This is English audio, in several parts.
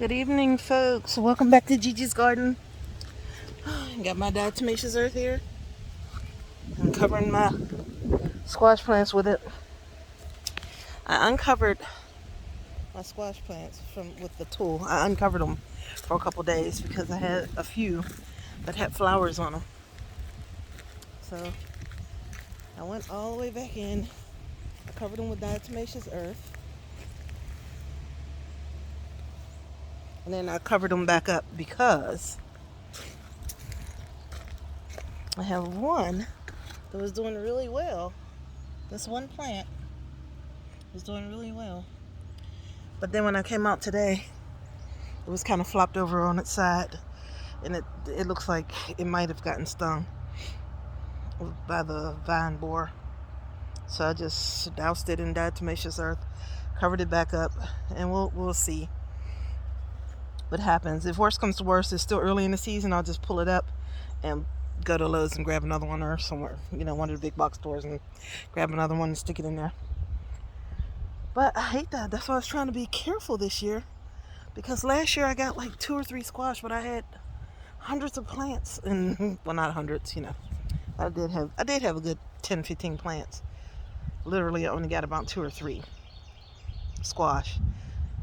Good evening, folks. Welcome back to Gigi's Garden. Got my diatomaceous earth here. I'm covering my squash plants with it. I uncovered my squash plants with the tool. I uncovered them for a couple days because I had a few that had flowers on them. So I went all the way back in. I covered them with diatomaceous earth. And then I covered them back up because I have one that was doing really well. This one plant was doing really well. But then when I came out today, it was kind of flopped over on its side, and it looks like it might have gotten stung by the vine borer. So I just doused it in diatomaceous earth, covered it back up, and we'll see what happens. If worse comes to worse, it's still early in the season. I'll just pull it up and go to Lowe's and grab another one, or somewhere, one of the big box stores, and grab another one and stick it in there. But I hate that. That's why I was trying to be careful this year. Because last year I got like 2 or 3 squash, but I had hundreds of plants, and well, not hundreds, I did have a good 10, 15 plants. Literally, I only got about 2 or 3 squash,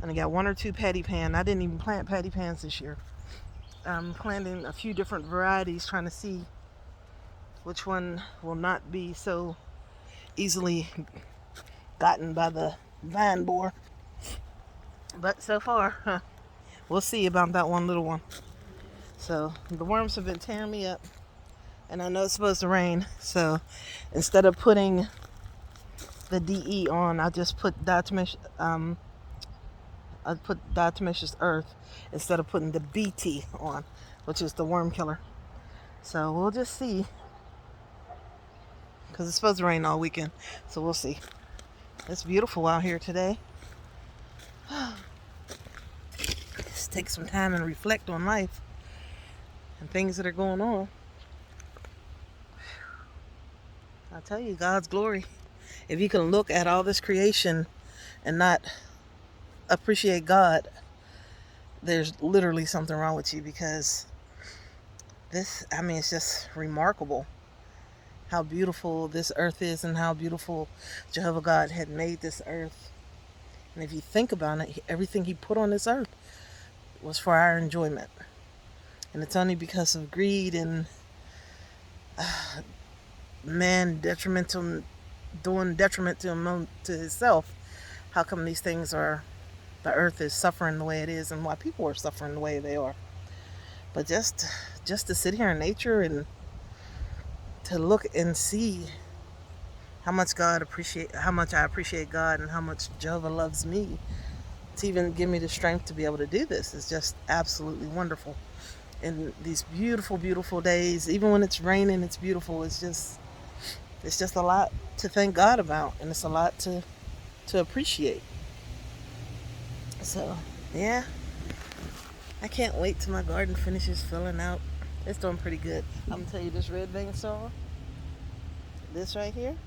and I got 1 or 2 patty pan. I didn't even plant patty pans this year. I'm planting a few different varieties, trying to see which one will not be so easily gotten by the vine borer. But so far, we'll see about that one little one. So the worms have been tearing me up, and I know it's supposed to rain. So instead of putting the DE on, I just put diatomaceous. I put diatomaceous earth instead of putting the BT on, which is the worm killer. So we'll just see, because it's supposed to rain all weekend. So we'll see. It's beautiful out here today. Just take some time and reflect on life and things that are going on. I tell you, God's glory. If you can look at all this creation and not appreciate God, there's literally something wrong with you, because it's just remarkable how beautiful this earth is and how beautiful Jehovah God had made this earth. And if you think about it, everything he put on this earth was for our enjoyment. And it's only because of greed and man doing detriment to himself, how come these things the earth is suffering the way it is, and why people are suffering the way they are. But just to sit here in nature and to look and see how much I appreciate God, and how much Jehovah loves me, to even give me the strength to be able to do this, is just absolutely wonderful. And these beautiful, beautiful days, even when it's raining, it's beautiful. It's just a lot to thank God about, and it's a lot to appreciate. So, yeah, I can't wait till my garden finishes filling out. It's doing pretty good. I'm gonna tell you, this red vein sorrel, this right here,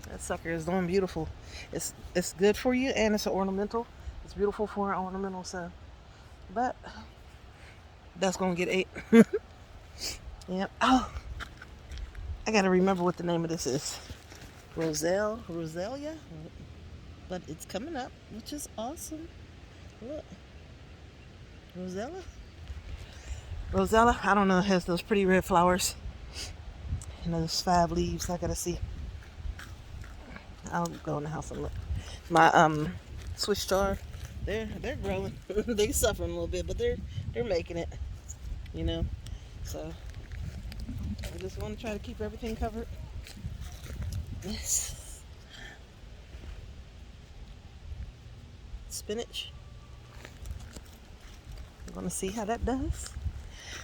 that sucker is doing beautiful. It's good for you, and it's an ornamental. It's beautiful for an ornamental, so. But that's gonna get ate. Yep. Oh, I gotta remember what the name of this is. Roselia, but it's coming up, which is awesome. Look, Rosella. I don't know. It has those pretty red flowers and those 5 leaves. I gotta see. I'll go in the house and look. My Swiss chard, they're growing. They suffering a little bit, but they're making it. So I just want to try to keep everything covered. This spinach. I'm gonna see how that does.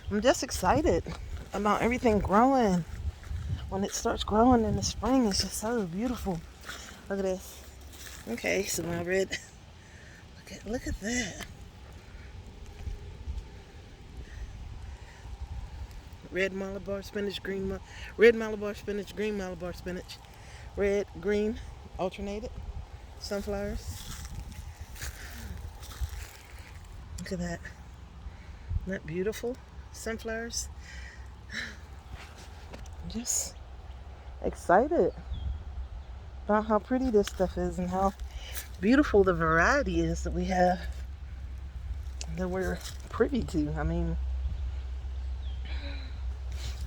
I'm just excited about everything growing. When it starts growing in the spring, it's just so beautiful. Look at this. Okay, so my red. Look at that. Red Malabar spinach, red Malabar spinach, green Malabar spinach, red, green, alternated, sunflowers. Look at that. Isn't that beautiful? Sunflowers. I'm just excited about how pretty this stuff is and how beautiful the variety is that we have, that we're privy to. I mean,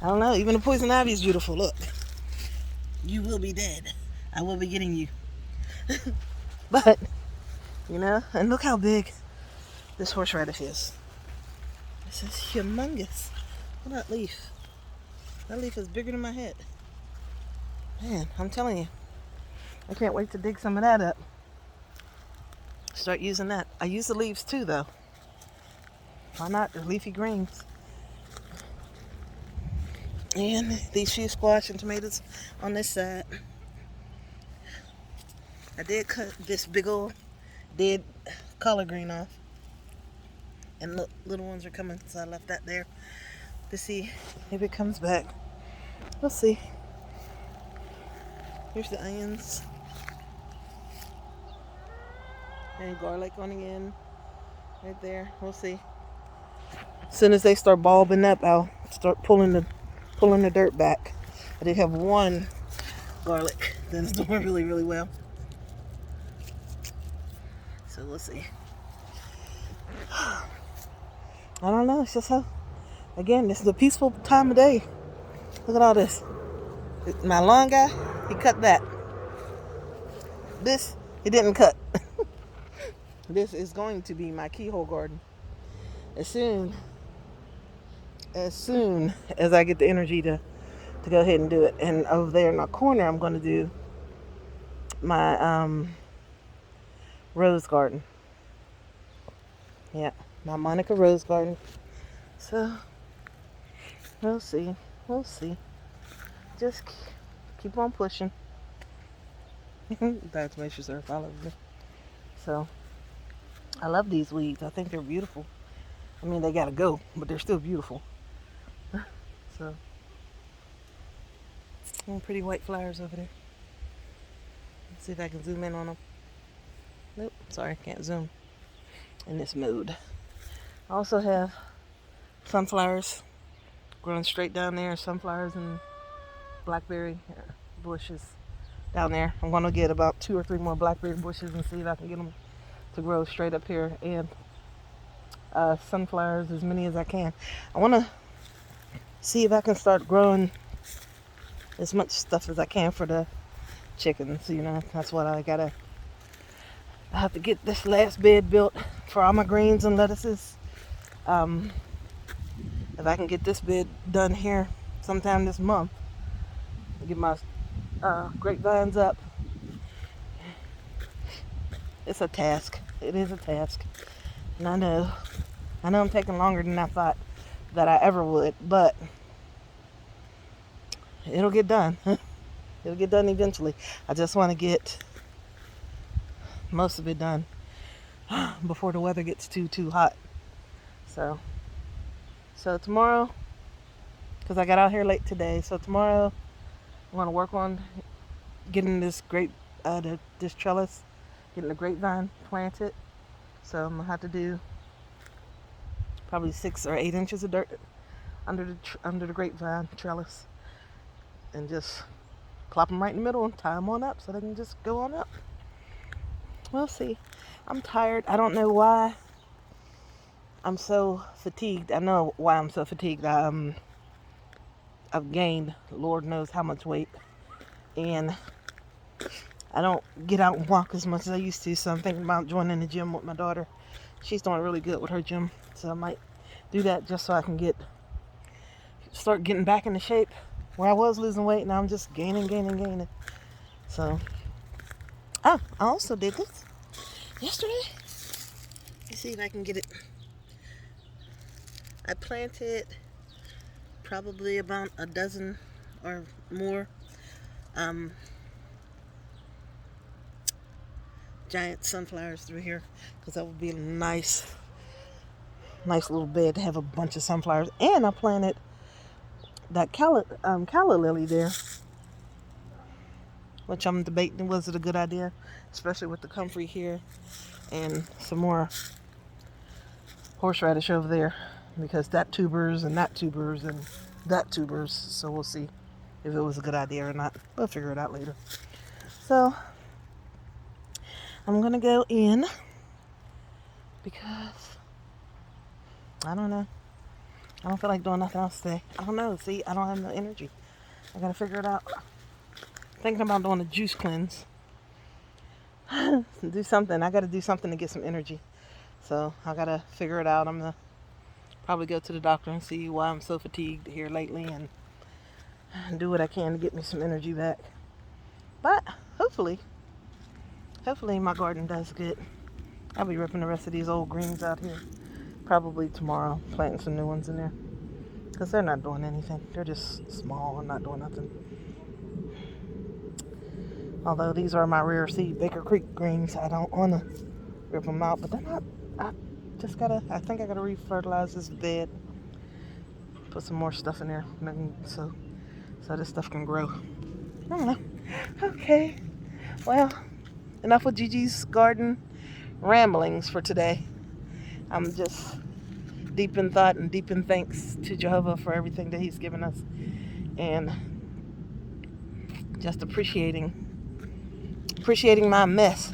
I don't know. Even the poison ivy is beautiful. Look, you will be dead. I will be getting you. But, you know, and look how big this horseradish is. This is humongous. Look at that leaf. That leaf is bigger than my head. Man, I'm telling you. I can't wait to dig some of that up. Start using that. I use the leaves too, though. Why not? They're leafy greens. And these few squash and tomatoes on this side. I did cut this big old dead collard green off. And look, little ones are coming, so I left that there to see if it comes back. We'll see. Here's the onions. And garlic on the end. Right there. We'll see. As soon as they start bulbing up, I'll start pulling the dirt back. I did have one garlic that's doing really, really well. So we'll see. I don't know. It's just how, again, this is a peaceful time of day. Look at all this. My lawn guy, he cut that. This, he didn't cut. This is going to be my keyhole garden. As soon as I get the energy to go ahead and do it. And over there in my corner, I'm going to do my rose garden. Yeah, my Monica rose garden. So, we'll see. We'll see. Just keep on pushing. That's make sure they're following me. So, I love these weeds. I think they're beautiful. I mean, they gotta go, but they're still beautiful. So, pretty white flowers over there. Let's see if I can zoom in on them. Nope, sorry, can't zoom in this mode. I also have sunflowers growing straight down there. Sunflowers and blackberry bushes down there. I'm going to get about 2 or 3 more blackberry bushes and see if I can get them to grow straight up here. And sunflowers, as many as I can. I want to see if I can start growing as much stuff as I can for the chickens. You know, that's what I have to get this last bed built for all my greens and lettuces. If I can get this bed done here sometime this month, get my grapevines up. It's a task. It is a task. And I know I'm taking longer than I thought that I ever would, but it'll get done. It'll get done eventually. I just want to get most of it done before the weather gets too hot. So tomorrow, because I got out here late today, so tomorrow I'm going to work on getting this this trellis, getting the grapevine planted. So I'm going to have to do probably 6 or 8 inches of dirt under the grapevine trellis and just plop them right in the middle and tie them on up so they can just go on up. We'll see. I'm tired. I don't know why I'm so fatigued. I know why I'm so fatigued. I've gained Lord knows how much weight, and I don't get out and walk as much as I used to, so I'm thinking about joining the gym with my daughter. She's doing really good with her gym, so I might do that just so I can start getting back into shape where I was losing weight. Now I'm just gaining. So, I also did this yesterday. Let's see if I can get it. I planted probably about a dozen or more giant sunflowers through here, because that would be a nice little bed to have a bunch of sunflowers. And I planted that calla lily there, which I'm debating, was it a good idea, especially with the comfrey here and some more horseradish over there because that tubers and that tubers and that tubers. So we'll see if it was a good idea or not. We'll figure it out later. So I'm gonna go in because I don't know. I don't feel like doing nothing else today. I don't know. See, I don't have no energy. I gotta figure it out. Thinking about doing a juice cleanse. Do something. I gotta do something to get some energy. So I gotta figure it out. I'm gonna probably go to the doctor and see why I'm so fatigued here lately and do what I can to get me some energy back. But hopefully my garden does good. I'll be ripping the rest of these old greens out here probably tomorrow, planting some new ones in there because they're not doing anything. They're just small and not doing nothing. Although these are my rare seed Baker Creek greens, I don't want to rip them out, but they're not. I think I gotta refertilize this bed, put some more stuff in there so this stuff can grow. I don't know. Okay, well, enough with Gigi's garden ramblings for today. I'm just deep in thought and deep in thanks to Jehovah for everything that he's given us, and just appreciating my mess.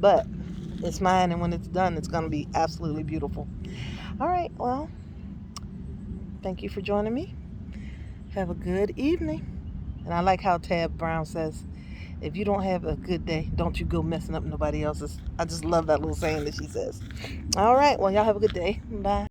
But it's mine, and when it's done, it's going to be absolutely beautiful. All right, well, thank you for joining me. Have a good evening. And I like how Tab Brown says, if you don't have a good day, don't you go messing up nobody else's. I just love that little saying that she says. All right, well, y'all have a good day. Bye.